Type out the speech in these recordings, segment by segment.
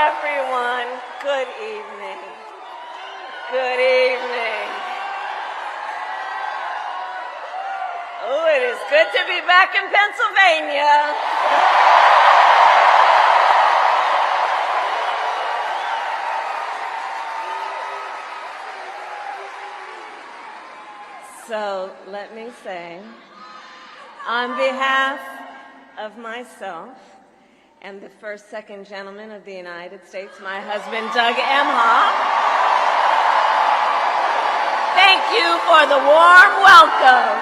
everyone. Good evening. Good evening. Oh, it is good to be back in Pennsylvania. So let me say, on behalf of myself and the first, second gentleman of the United States, my husband, Doug Emhoff, thank you for the warm welcome.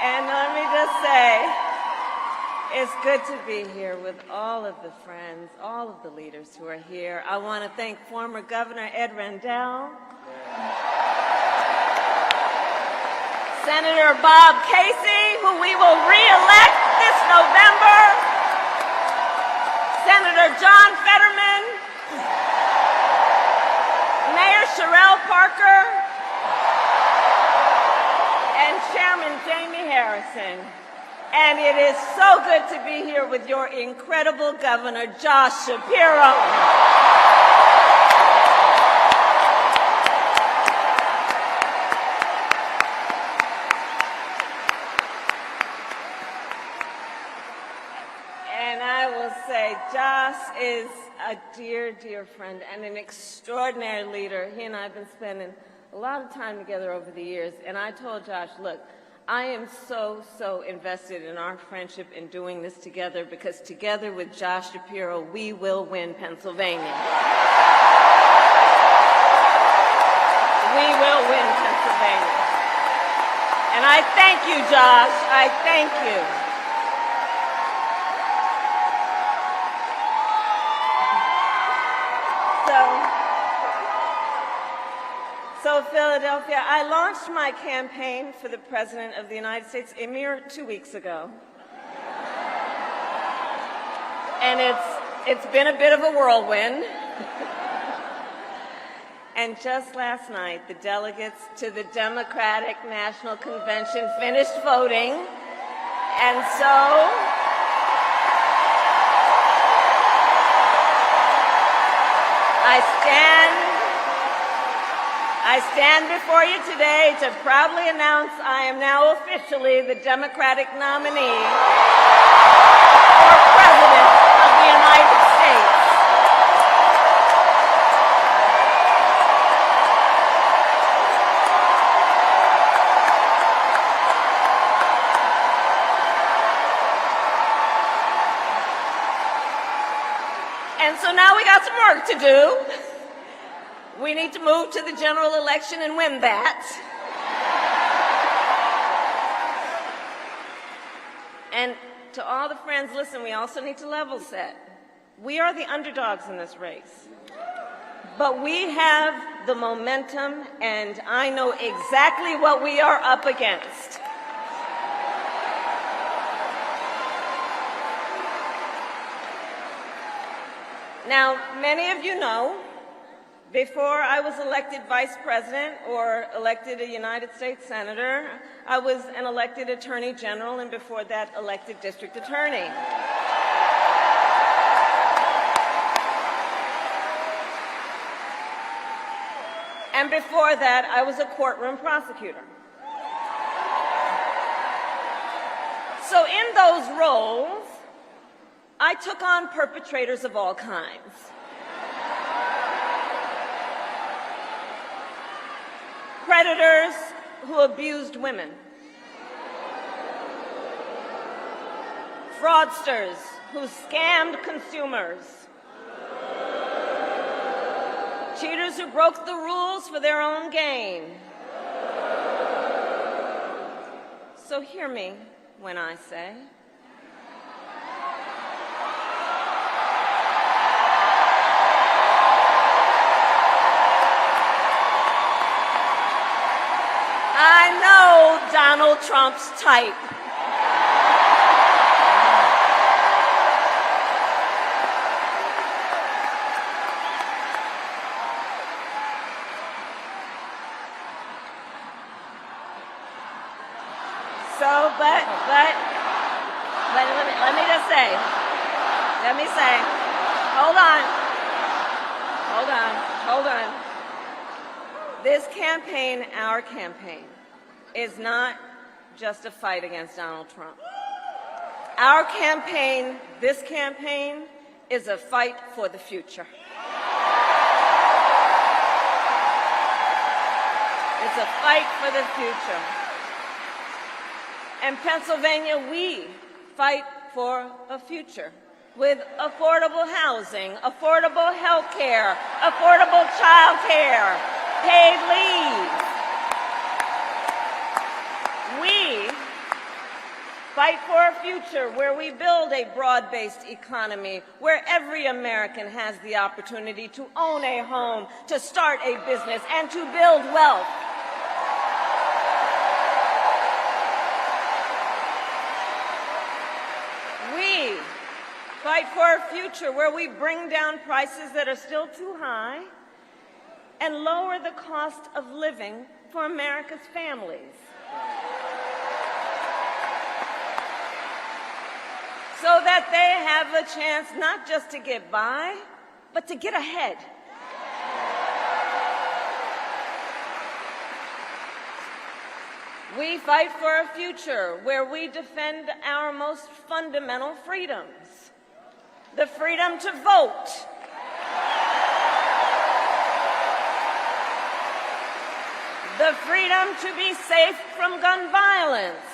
And let me just say, it's good to be here with all of the friends, all of the leaders who are here. I want to thank former Governor Ed Rendell, Senator Bob Casey, who we will re-elect this November, Senator John Fetterman, Mayor Sherelle Parker, and Chairman Jamie Harrison. And it is so good to be here with your incredible Governor, Josh Shapiro. And I will say, Josh is a dear, dear friend and an extraordinary leader. He and I have been spending a lot of time together over the years. And I told Josh, look, I am so invested in our friendship in doing this together, because together with Josh Shapiro, we will win Pennsylvania. We will win Pennsylvania. And I thank you, Josh. I thank you. So Philadelphia, I launched my campaign for the President of the United States a mere 2 weeks ago. And it's been a bit of a whirlwind. And just last night, the delegates to the Democratic National Convention finished voting. And so I stand before you today to proudly announce I am now officially the Democratic nominee for President of the United States. And so now we got some work to do. We need to move to the general election and win that. And to all the friends, listen, we also need to level set. We are the underdogs in this race. But we have the momentum, and I know exactly what we are up against. Now, many of you know, before I was elected vice president or elected a United States senator, I was an elected attorney general, and before that, elected district attorney. And before that, I was a courtroom prosecutor. So in those roles, I took on perpetrators of all kinds. Predators who abused women. Fraudsters who scammed consumers. Cheaters who broke the rules for their own gain. So hear me when I say, I know Donald Trump's type. let me just say, hold on. This campaign, our campaign, is not just a fight against Donald Trump. Our campaign, this campaign, is a fight for the future. It's a fight for the future. In Pennsylvania, we fight for a future with affordable housing, affordable health care, affordable child care, paid leave. We fight for a future where we build a broad-based economy, where every American has the opportunity to own a home, to start a business, and to build wealth. We fight for a future where we bring down prices that are still too high and lower the cost of living for America's families, so that they have a chance not just to get by, but to get ahead. We fight for a future where we defend our most fundamental freedoms: the freedom to vote, the freedom to be safe from gun violence,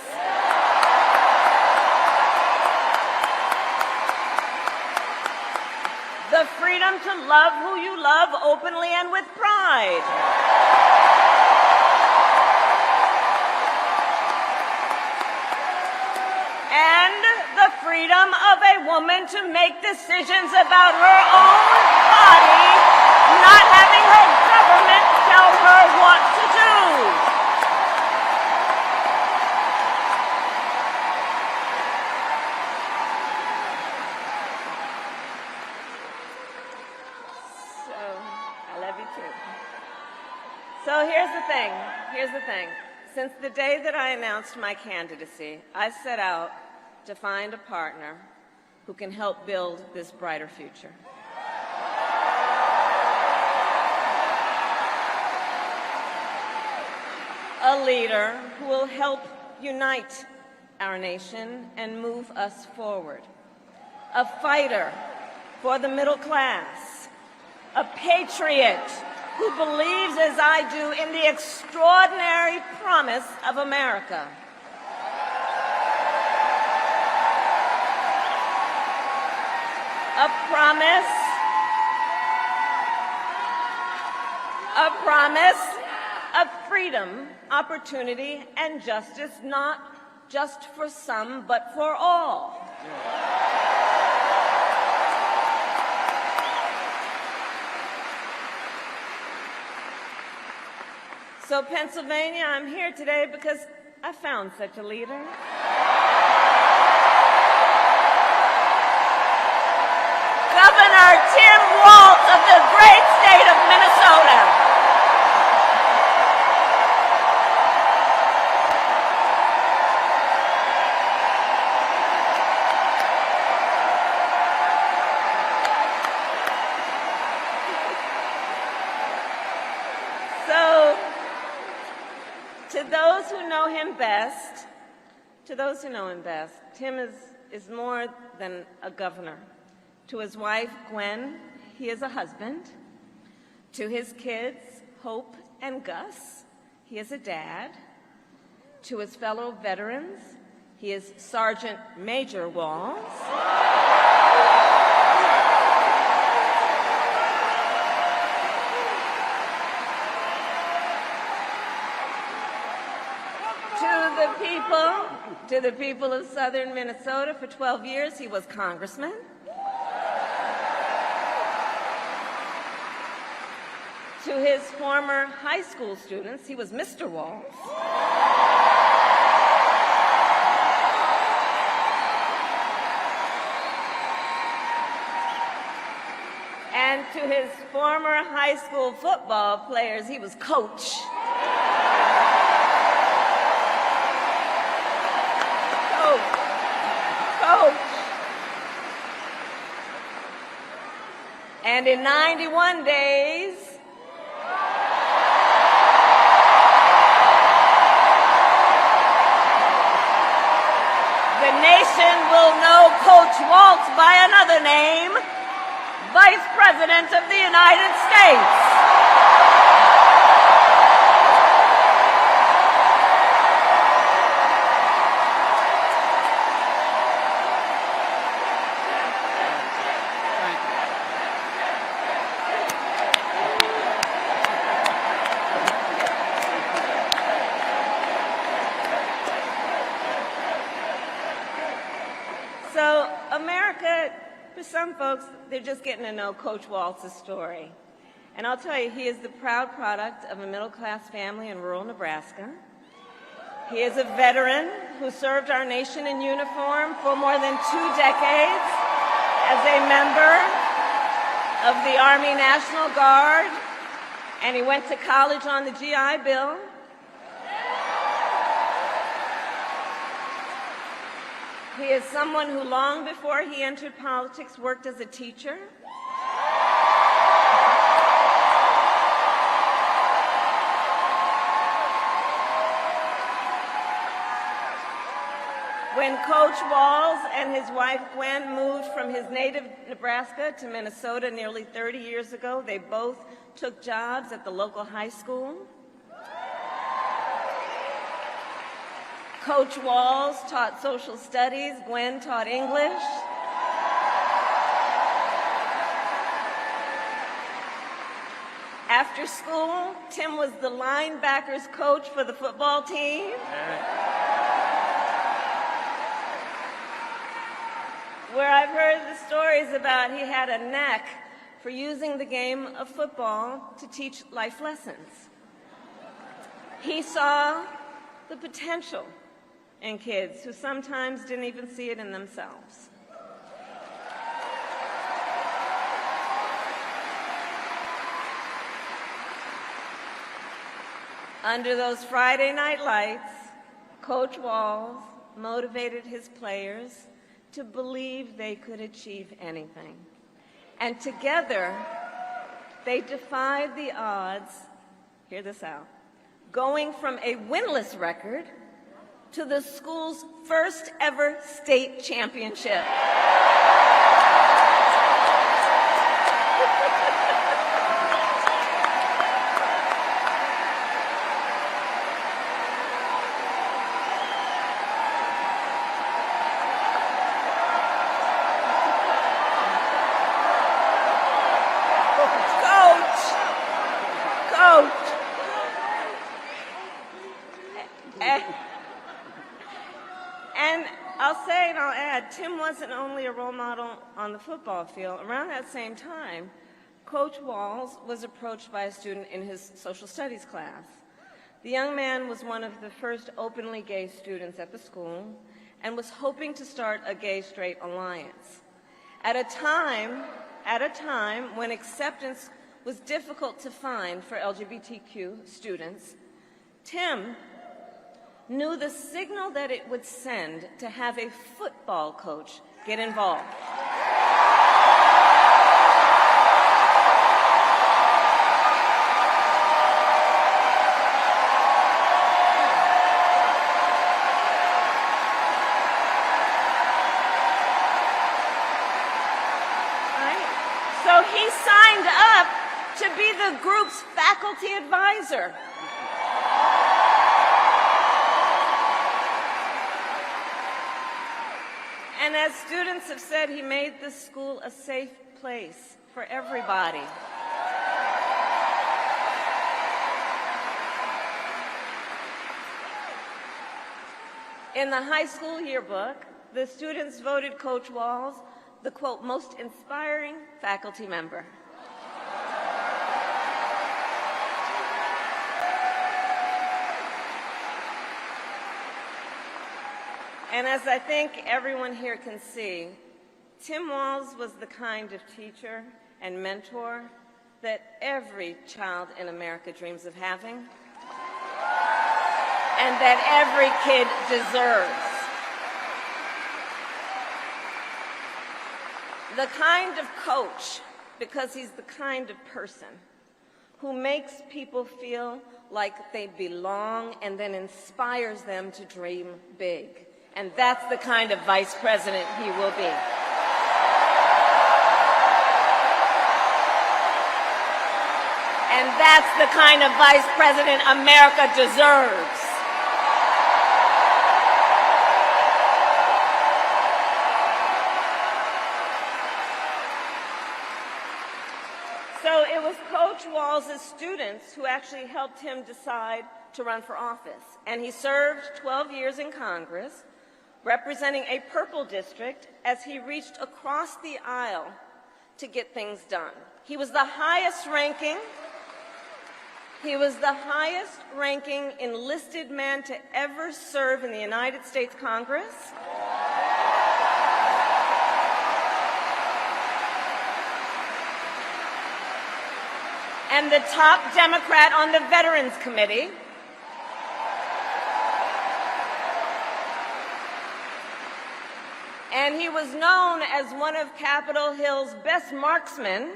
the freedom to love who you love openly and with pride, and the freedom of a woman to make decisions about her own body, not having her government tell her what to do. So here's the thing. Since the day that I announced my candidacy, I set out to find a partner who can help build this brighter future. A leader who will help unite our nation and move us forward. A fighter for the middle class. A patriot who believes, as I do, in the extraordinary promise of America. A promise of freedom, opportunity, and justice, not just for some, but for all. So, Pennsylvania, I'm here today because I found such a leader. Governor Tim Walz of the great state of Minnesota. To those who know him best, Tim is more than a governor. To his wife, Gwen, he is a husband. To his kids, Hope and Gus, he is a dad. To his fellow veterans, he is Sergeant Major Walz. To the people of southern Minnesota, for 12 years, he was congressman. To his former high school students, he was Mr. Walz. And to his former high school football players, he was coach. And in 91 days, the nation will know Coach Walz by another name, Vice President of the United States. So America, for some folks, they're just getting to know Coach Walz's story. And I'll tell you, he is the proud product of a middle-class family in rural Nebraska. He is a veteran who served our nation in uniform for more than 2 decades as a member of the Army National Guard, and he went to college on the GI Bill. He is someone who, long before he entered politics, worked as a teacher. When Coach Walz and his wife Gwen moved from his native Nebraska to Minnesota nearly 30 years ago, they both took jobs at the local high school. Coach Walz taught social studies, Gwen taught English. After school, Tim was the linebackers coach for the football team. Where I've heard the stories about he had a knack for using the game of football to teach life lessons. He saw the potential in kids who sometimes didn't even see it in themselves. Under those Friday night lights, Coach Walz motivated his players to believe they could achieve anything. And together, they defied the odds, hear this out, going from a winless record to the school's first ever state championship. And I'll say and I'll add, Tim wasn't only a role model on the football field. Around that same time, Coach Walz was approached by a student in his social studies class. The young man was one of the first openly gay students at the school and was hoping to start a gay-straight alliance. At a time when acceptance was difficult to find for LGBTQ students, Tim knew the signal that it would send to have a football coach get involved. So he signed up to be the group's faculty advisor. And as students have said, he made the school a safe place for everybody. In the high school yearbook, the students voted Coach Walz the, quote, most inspiring faculty member. And as I think everyone here can see, Tim Walz was the kind of teacher and mentor that every child in America dreams of having, and that every kid deserves. The kind of coach because he's the kind of person who makes people feel like they belong and then inspires them to dream big. And that's the kind of vice president he will be. And that's the kind of vice president America deserves. So it was Coach Walz's students who actually helped him decide to run for office. And he served 12 years in Congress, representing a purple district as he reached across the aisle to get things done. He was the highest ranking enlisted man to ever serve in the United States Congress. And the top Democrat on the Veterans Committee. And he was known as one of Capitol Hill's best marksmen,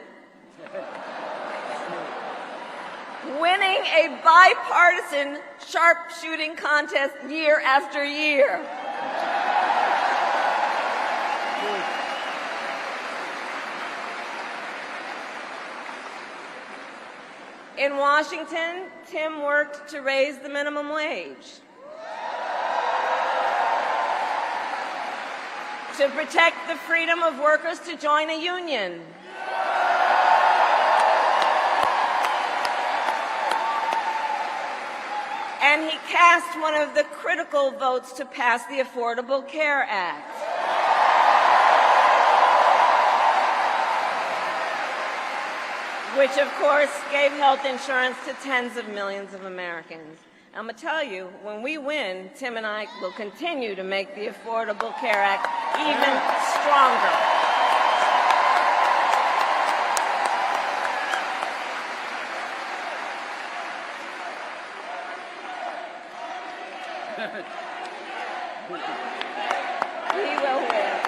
winning a bipartisan sharpshooting contest year after year. In Washington, Tim worked to raise the minimum wage, to protect the freedom of workers to join a union, and he cast one of the critical votes to pass the Affordable Care Act. Which, of course, gave health insurance to tens of millions of Americans. I'm going to tell you, when we win, Tim and I will continue to make the Affordable Care Act even stronger. We will win.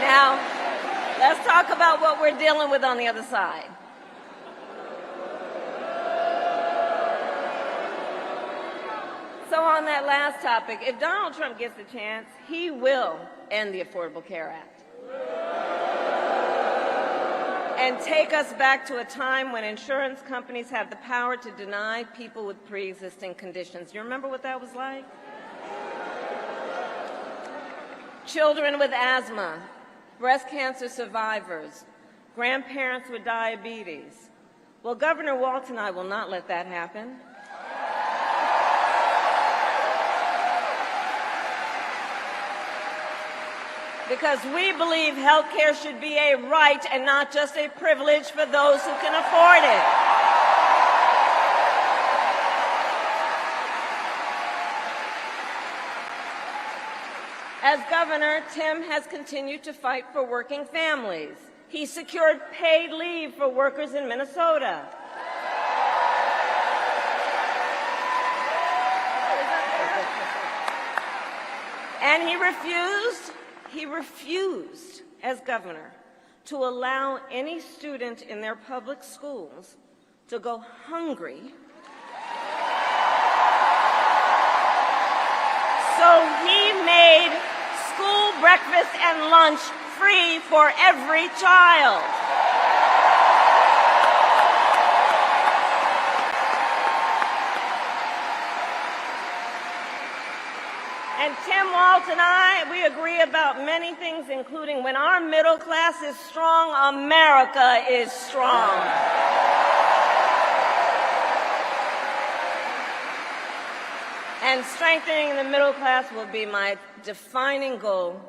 Now, let's talk about what we're dealing with on the other side. So on that last topic, if Donald Trump gets the chance, he will end the Affordable Care Act and take us back to a time when insurance companies had the power to deny people with pre-existing conditions. You remember what that was like? Children with asthma, breast cancer survivors, grandparents with diabetes. Well, Governor Walz and I will not let that happen. Because we believe health care should be a right and not just a privilege for those who can afford it. As governor, Tim has continued to fight for working families. He secured paid leave for workers in Minnesota. And he refused, as governor, to allow any student in their public schools to go hungry. So he made school breakfast and lunch free for every child. And Tim Walz and I, we agree about many things, including when our middle class is strong, America is strong. And strengthening the middle class will be my defining goal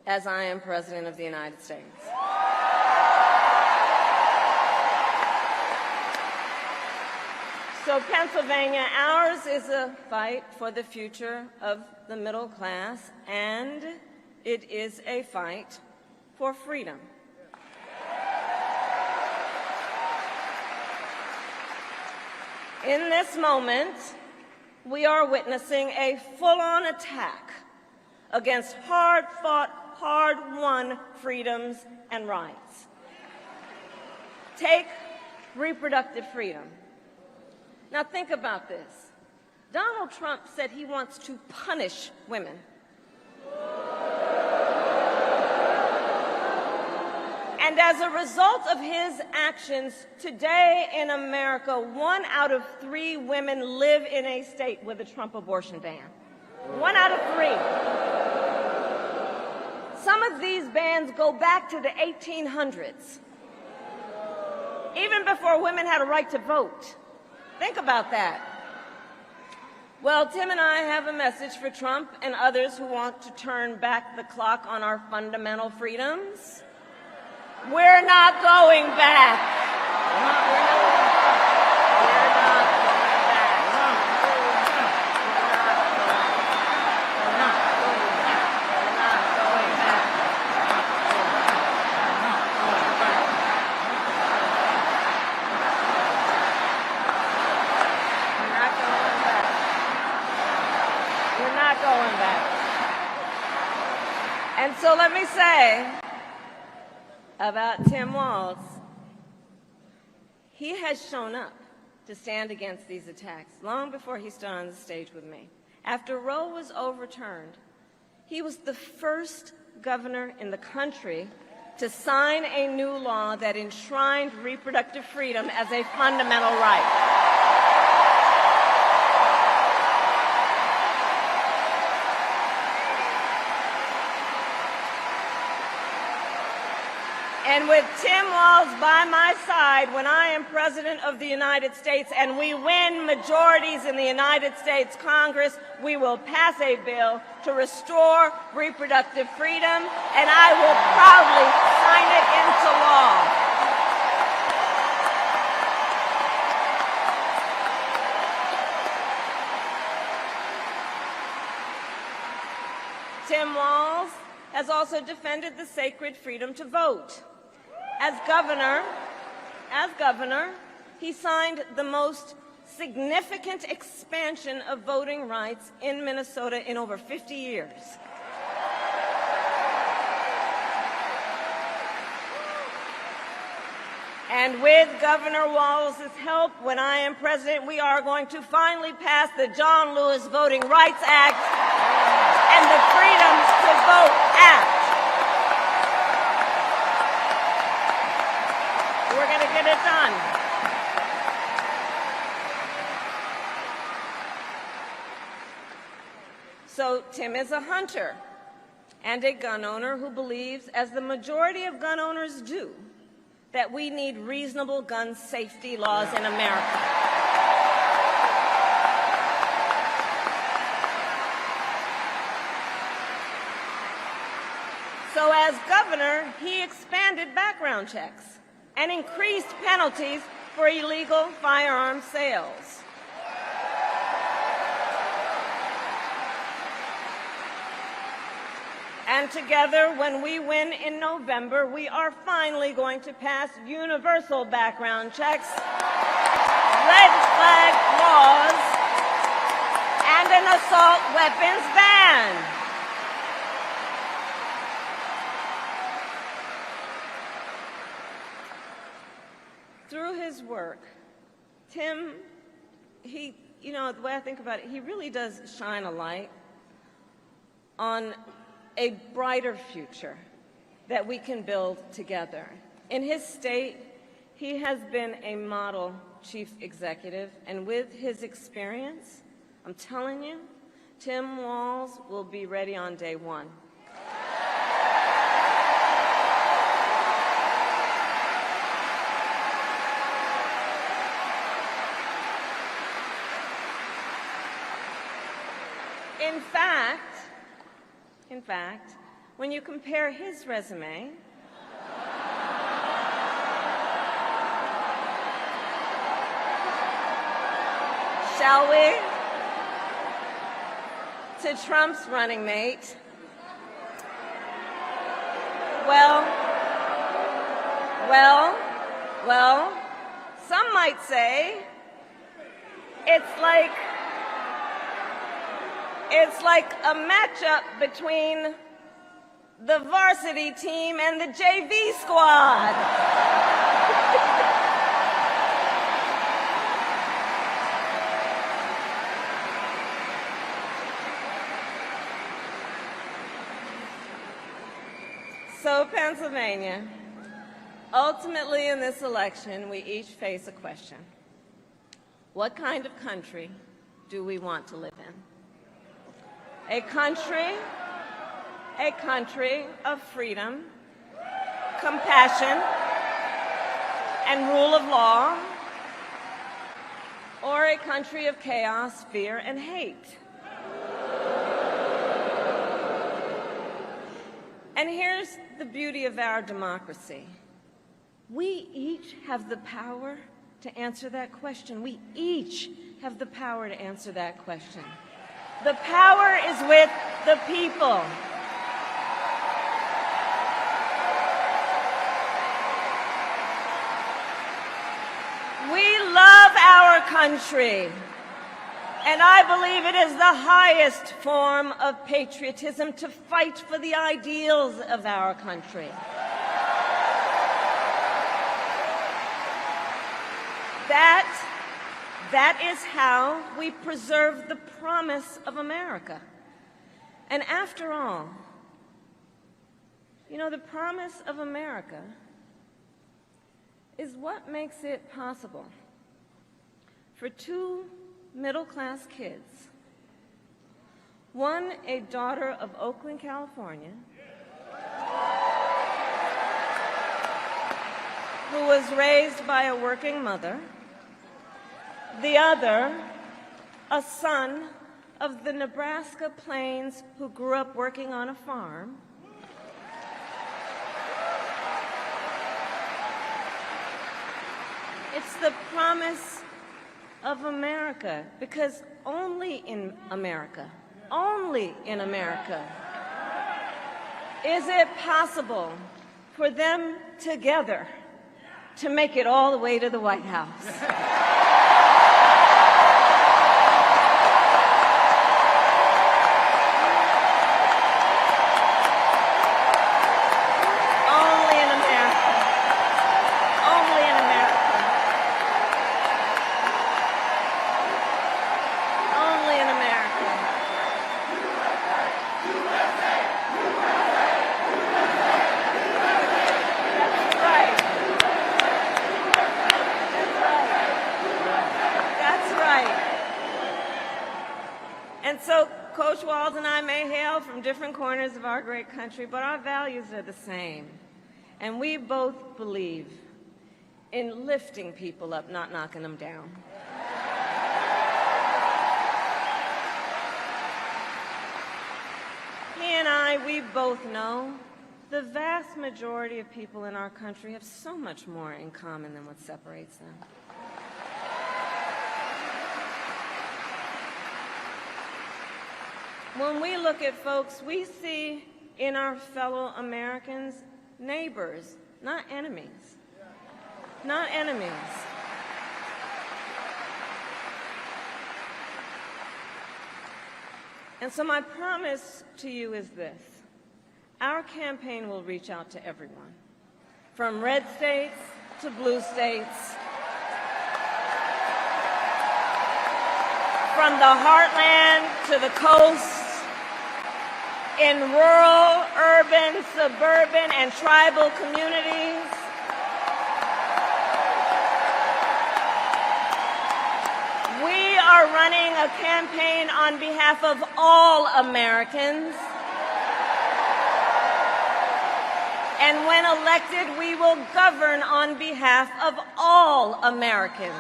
as I am President of the United States. So Pennsylvania, ours is a fight for the future of the middle class, and it is a fight for freedom. In this moment, we are witnessing a full-on attack against hard-fought, hard-won freedoms and rights. Take reproductive freedom. Now think about this. Donald Trump said he wants to punish women. And as a result of his actions, today in America, 1 out of 3 women live in a state with a Trump abortion ban. 1 out of 3. Some of these bans go back to the 1800s, even before women had a right to vote. Think about that. Well, Tim and I have a message for Trump and others who want to turn back the clock on our fundamental freedoms. We're not going back. We're not going back. And so let me say about Tim Walz, he has shown up to stand against these attacks long before he stood on the stage with me. After Roe was overturned, he was the first governor in the country to sign a new law that enshrined reproductive freedom as a fundamental right. And with Tim Walz by my side when I am President of the United States and we win majorities in the United States Congress, we will pass a bill to restore reproductive freedom, and I will proudly sign it into law. Tim Walz has also defended the sacred freedom to vote. As governor, he signed the most significant expansion of voting rights in Minnesota in over 50 years. And with Governor Walz's help, when I am president, we are going to finally pass the John Lewis Voting Rights Act and the Freedoms to Vote Act. We're going to get it done. So Tim is a hunter and a gun owner who believes, as the majority of gun owners do, that we need reasonable gun safety laws in America. So as governor, he expanded background checks and increased penalties for illegal firearm sales. And together, when we win in November, we are finally going to pass universal background checks, red flag laws, and an assault weapons ban. Through his work, Tim, the way I think about it, he really does shine a light on a brighter future that we can build together. In his state, he has been a model chief executive, and with his experience, I'm telling you, Tim Walz will be ready on day one. In fact, when you compare his resume shall we, to Trump's running mate, well, some might say it's like It's like a matchup between the varsity team and the JV squad. So, Pennsylvania, ultimately in this election, we each face a question. What kind of country do we want to live in? A country of freedom, compassion, and rule of law, or a country of chaos, fear, and hate? And here's the beauty of our democracy. We each have the power to answer that question. We each have the power to answer that question. The power is with the people. We love our country, and I believe it is the highest form of patriotism to fight for the ideals of our country. That is how we preserve the promise of America. And after all, you know, the promise of America is what makes it possible for two middle-class kids, one a daughter of Oakland, California, who was raised by a working mother, the other a son of the Nebraska plains who grew up working on a farm. It's the promise of America, because only in America is it possible for them together to make it all the way to the White House. And so Coach Walz and I may hail from different corners of our great country, but our values are the same. And we both believe in lifting people up, not knocking them down. He and I, we both know the vast majority of people in our country have so much more in common than what separates them. When we look at folks, we see in our fellow Americans neighbors, not enemies. Not enemies. And so my promise to you is this. Our campaign will reach out to everyone, from red states to blue states, from the heartland to the coast, in rural, urban, suburban, and tribal communities. We are running a campaign on behalf of all Americans. And when elected, we will govern on behalf of all Americans.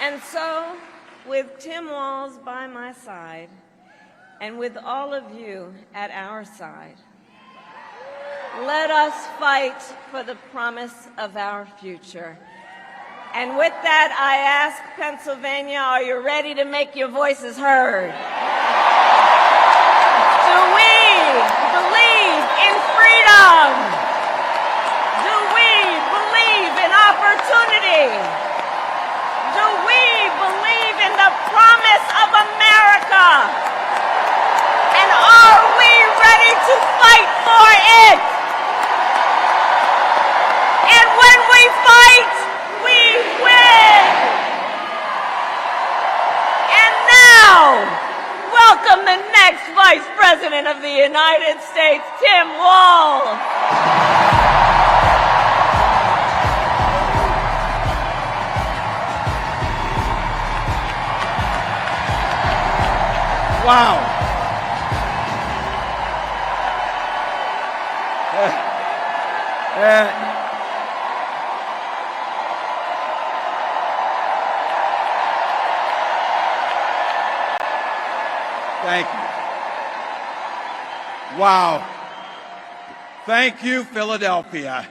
And so, with Tim Walz by my side, and with all of you at our side, let us fight for the promise of our future. And with that, I ask Pennsylvania, are you ready to make your voices heard? Do we believe in freedom? Do we believe in opportunity? United States, Tim Walz. Wow. Thank you. Wow. Thank you, Philadelphia.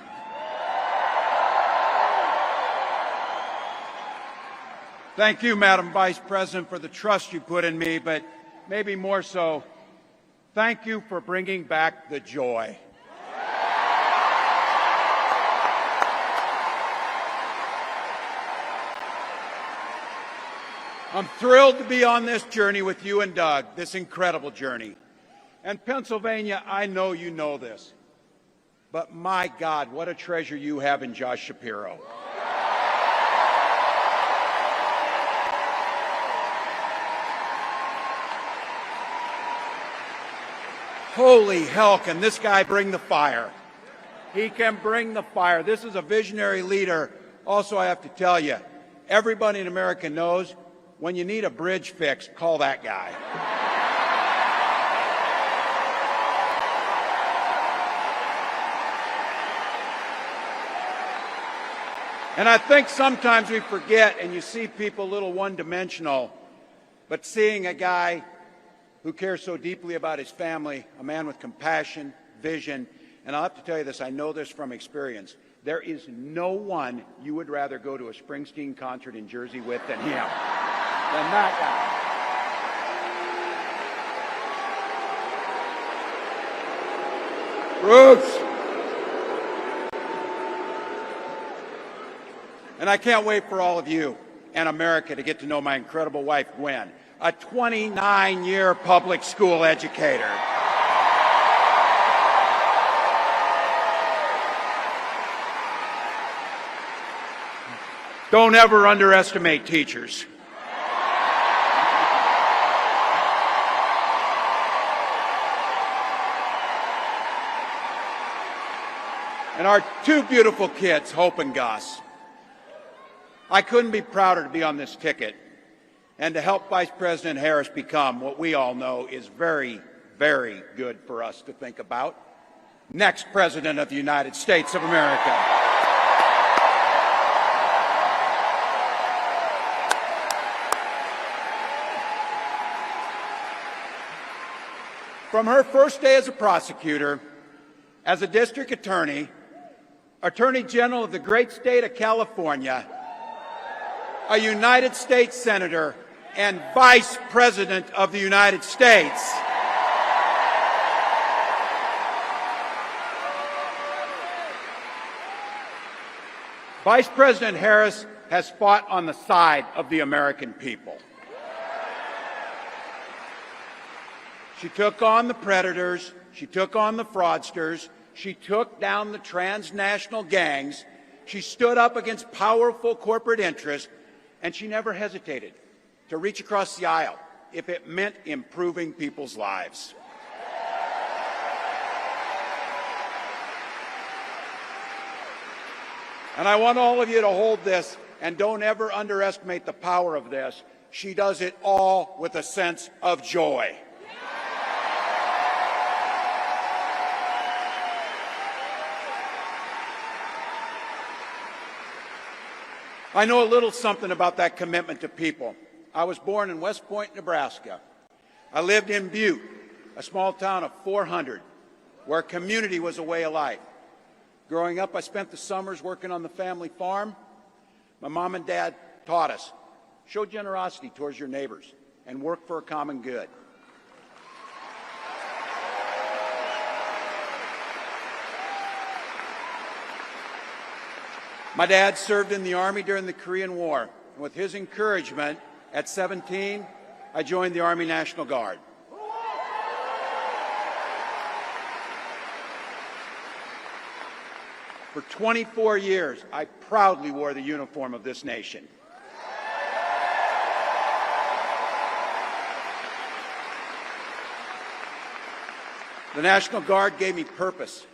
Thank you, Madam Vice President, for the trust you put in me, but maybe more so, thank you for bringing back the joy. I'm thrilled to be on this journey with you and Doug, this incredible journey. And Pennsylvania, I know you know this, but my God, what a treasure you have in Josh Shapiro. Holy hell, can this guy bring the fire? He can bring the fire. This is a visionary leader. Also, I have to tell you, everybody in America knows when you need a bridge fixed, call that guy. And I think sometimes we forget, and you see people a little one-dimensional, but seeing a guy who cares so deeply about his family, a man with compassion, vision, and I'll have to tell you this, I know this from experience, there is no one you would rather go to a Springsteen concert in Jersey with than him, than that guy. Bruce! And I can't wait for all of you and America to get to know my incredible wife, Gwen, a 29-year public school educator. Don't ever underestimate teachers. And our two beautiful kids, Hope and Gus. I couldn't be prouder to be on this ticket and to help Vice President Harris become what we all know is very, very good for us to think about. Next President of the United States of America. From her first day as a prosecutor, as a district attorney, Attorney General of the great state of California, a United States Senator, and Vice President of the United States. Vice President Harris has fought on the side of the American people. She took on the predators, she took on the fraudsters, she took down the transnational gangs, she stood up against powerful corporate interests, and she never hesitated to reach across the aisle if it meant improving people's lives. And I want all of you to hold this, and don't ever underestimate the power of this. She does it all with a sense of joy. I know a little something about that commitment to people. I was born in West Point, Nebraska. I lived in Butte, a small town of 400, where community was a way of life. Growing up, I spent the summers working on the family farm. My mom and dad taught us, show generosity towards your neighbors and work for a common good. My dad served in the Army during the Korean War, and with his encouragement, at 17, I joined the Army National Guard. For 24 years, I proudly wore the uniform of this nation. The National Guard gave me purpose.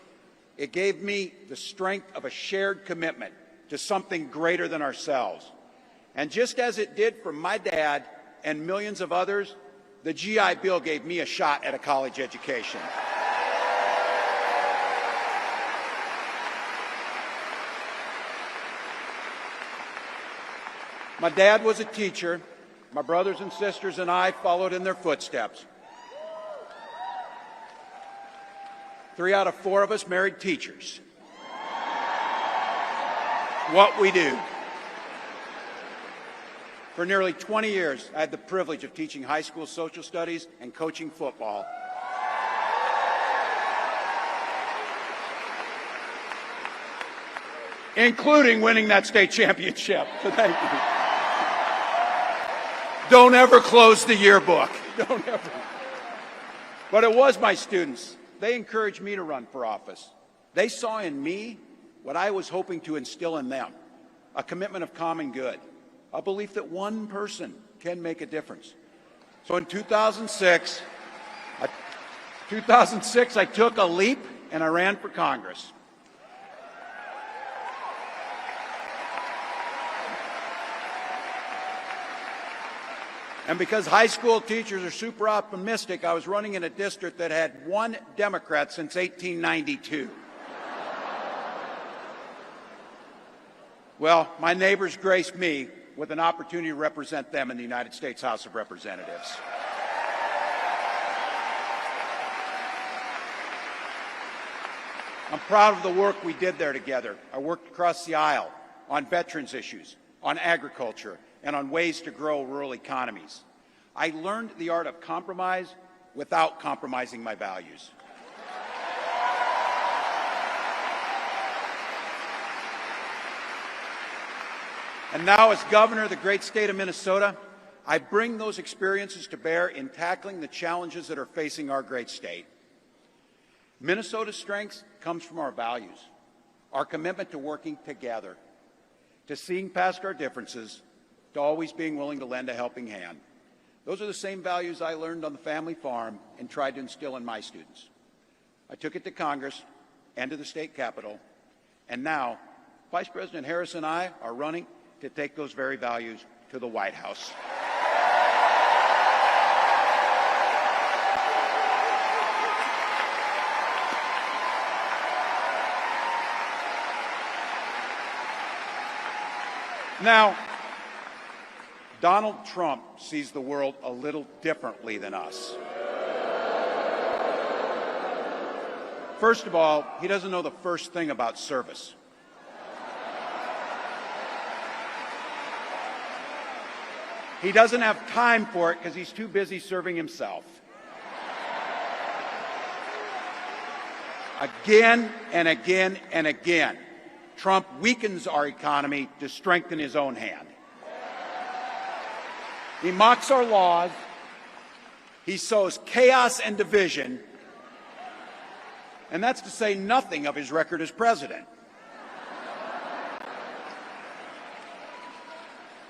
It gave me the strength of a shared commitment to something greater than ourselves. And just as it did for my dad and millions of others, the GI Bill gave me a shot at a college education. My dad was a teacher. My brothers and sisters and I followed in their footsteps. 3 out of 4 of us married teachers. What we do. For nearly 20 years, I had the privilege of teaching high school social studies and coaching football. Including winning that state championship. So thank you. Don't ever close the yearbook. Don't ever. But it was my students. They encouraged me to run for office. They saw in me what I was hoping to instill in them, a commitment of common good, a belief that one person can make a difference. So in 2006, I took a leap and I ran for Congress. And because high school teachers are super optimistic, I was running in a district that had 1 Democrat since 1892. Well, my neighbors graced me with an opportunity to represent them in the United States House of Representatives. I'm proud of the work we did there together. I worked across the aisle on veterans issues, on agriculture, and on ways to grow rural economies. I learned the art of compromise without compromising my values. And now, as governor of the great state of Minnesota, I bring those experiences to bear in tackling the challenges that are facing our great state. Minnesota's strength comes from our values, our commitment to working together, to seeing past our differences, to always being willing to lend a helping hand. Those are the same values I learned on the family farm and tried to instill in my students. I took it to Congress and to the state capitol, and now Vice President Harris and I are running to take those very values to the White House. Now, Donald Trump sees the world a little differently than us. First of all, he doesn't know the first thing about service. He doesn't have time for it because he's too busy serving himself. Again and again and again, Trump weakens our economy to strengthen his own hand. He mocks our laws. He sows chaos and division. And that's to say nothing of his record as president.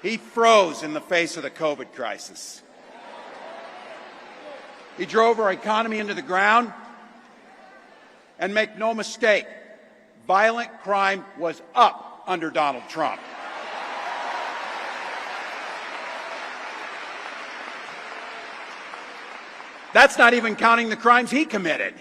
He froze in the face of the COVID crisis. He drove our economy into the ground. And make no mistake, violent crime was up under Donald Trump. That's not even counting the crimes he committed.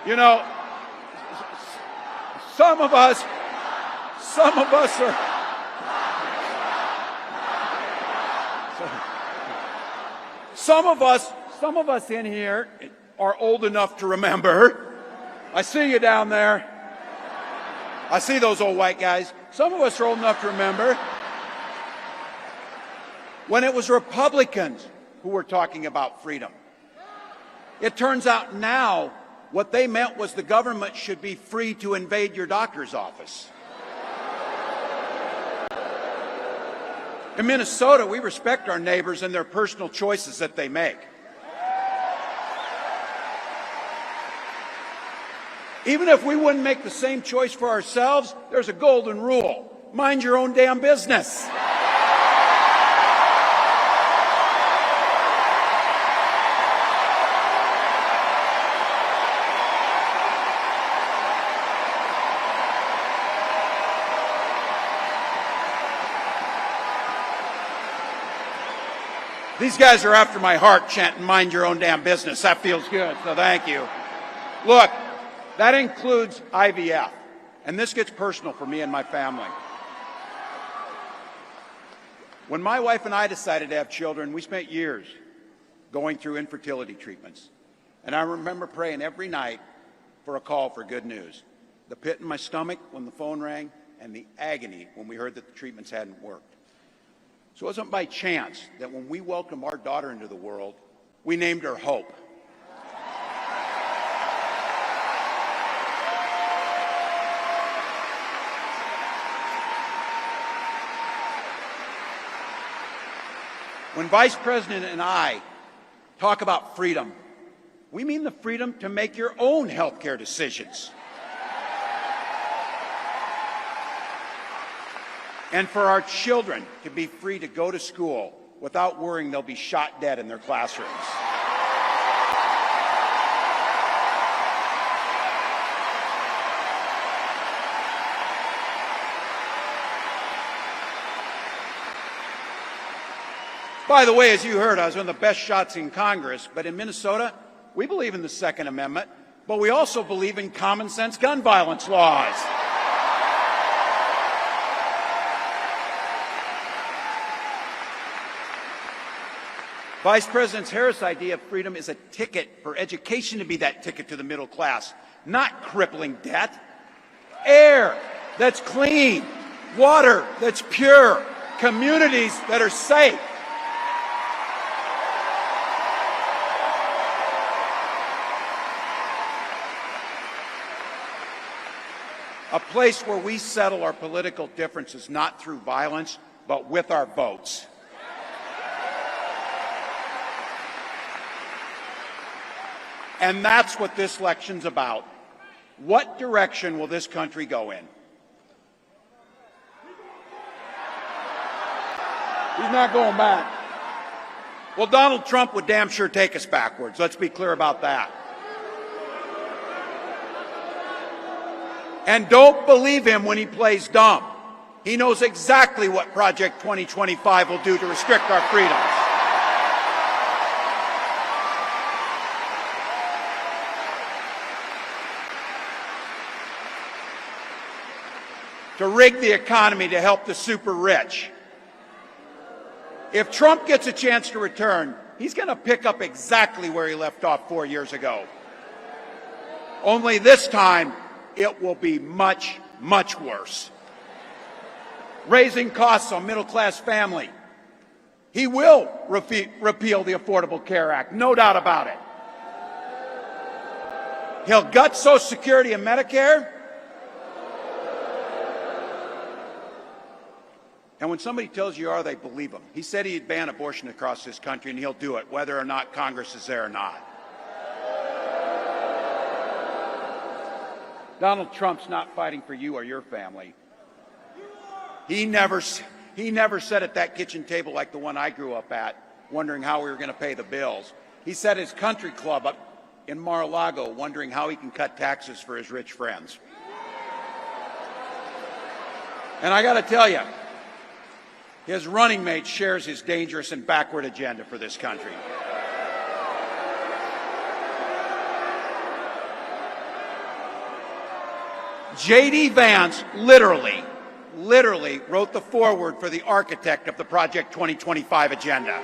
You know, some of us in here are old enough to remember. I see you down there. I see those old white guys. Some of us are old enough to remember when it was Republicans who were talking about freedom. It turns out now what they meant was the government should be free to invade your doctor's office. In Minnesota, we respect our neighbors and their personal choices that they make. Even if we wouldn't make the same choice for ourselves, there's a golden rule. Mind your own damn business. These guys are after my heart chanting, mind your own damn business. That feels good, so thank you. Look, that includes IVF, and this gets personal for me and my family. When my wife and I decided to have children, we spent years going through infertility treatments. And I remember praying every night for a call for good news. The pit in my stomach when the phone rang, and the agony when we heard that the treatments hadn't worked. So it wasn't by chance that when we welcomed our daughter into the world, we named her Hope. When Vice President and I talk about freedom, we mean the freedom to make your own health care decisions. And for our children to be free to go to school without worrying they'll be shot dead in their classrooms. By the way, as you heard, I was one of the best shots in Congress, but in Minnesota, we believe in the Second Amendment, but we also believe in common sense gun violence laws. Vice President Harris' idea of freedom is a ticket for education to be that ticket to the middle class, not crippling debt. Air that's clean, water that's pure, communities that are safe. A place where we settle our political differences not through violence, but with our votes. And that's what this election's about. What direction will this country go in? He's not going back. Well, Donald Trump would damn sure take us backwards. Let's be clear about that. And don't believe him when he plays dumb. He knows exactly what Project 2025 will do to restrict our freedoms. To rig the economy to help the super rich. If Trump gets a chance to return, he's going to pick up exactly where he left off 4 years ago. Only this time, it will be much, much worse. Raising costs on middle-class family. He will repeal the Affordable Care Act, no doubt about it. He'll gut Social Security and Medicare. And when somebody tells you are, they believe him. He said he'd ban abortion across this country, and he'll do it, whether or not Congress is there or not. Donald Trump's not fighting for you or your family. He never sat at that kitchen table like the one I grew up at, wondering how we were going to pay the bills. He sat at his country club up in Mar-a-Lago, wondering how he can cut taxes for his rich friends. And I got to tell you, his running mate shares his dangerous and backward agenda for this country. J.D. Vance literally wrote the foreword for the architect of the Project 2025 agenda.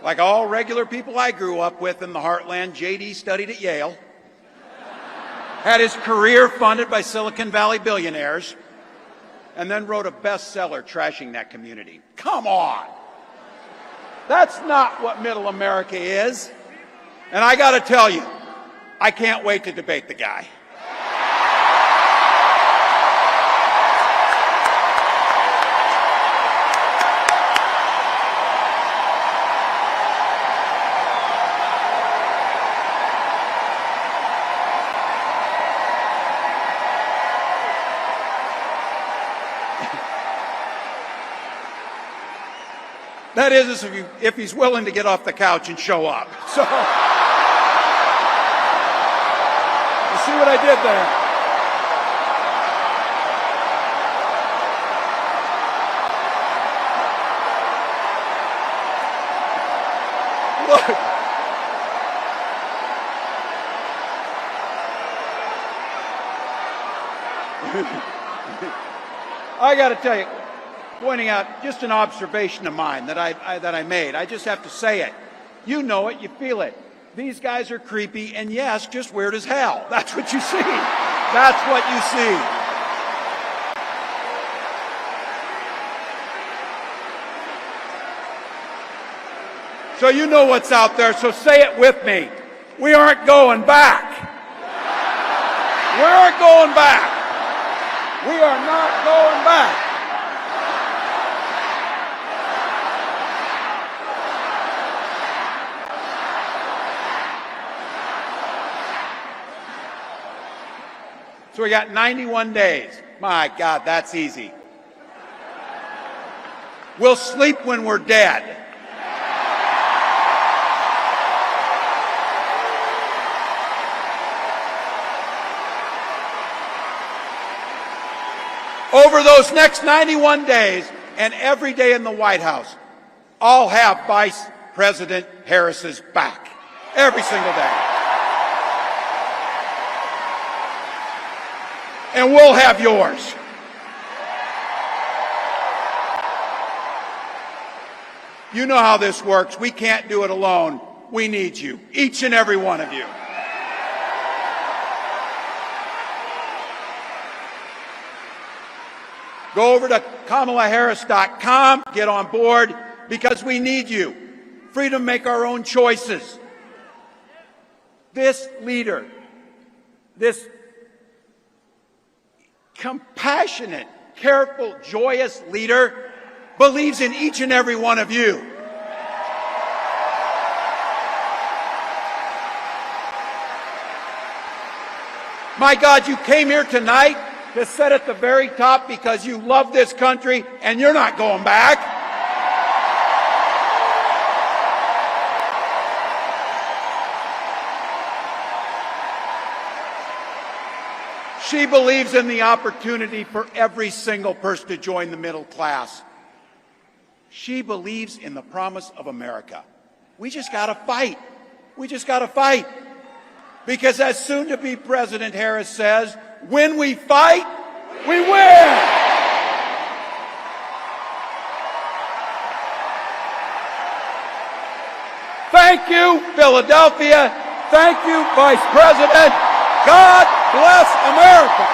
Like all regular people I grew up with in the heartland, J.D. studied at Yale, had his career funded by Silicon Valley billionaires, and then wrote a bestseller trashing that community. Come on! That's not what middle America is. And I got to tell you, I can't wait to debate the guy. That is if he's willing to get off the couch and show up. So, you see what I did there? Look. I got to tell you, pointing out just an observation of mine that I made. I just have to say it. You know it, you feel it. These guys are creepy, and yes, just weird as hell. That's what you see. That's what you see. So you know what's out there, so say it with me. We aren't going back. We aren't going back. We are not going back. So we got 91 days. My God, that's easy. We'll sleep when we're dead. Over those next 91 days and every day in the White House, I'll have Vice President Harris's back. Every single day. And we'll have yours. You know how this works. We can't do it alone. We need you, each and every one of you. Go over to KamalaHarris.com, get on board, because we need you. Freedom to make our own choices. This leader, this compassionate, careful, joyous leader believes in each and every one of you. My God, you came here tonight to sit at the very top because you love this country and you're not going back. She believes in the opportunity for every single person to join the middle class. She believes in the promise of America. We just got to fight. We just got to fight. Because as soon-to-be President Harris says, when we fight, we win! Thank you, Philadelphia. Thank you, Vice President. God bless America.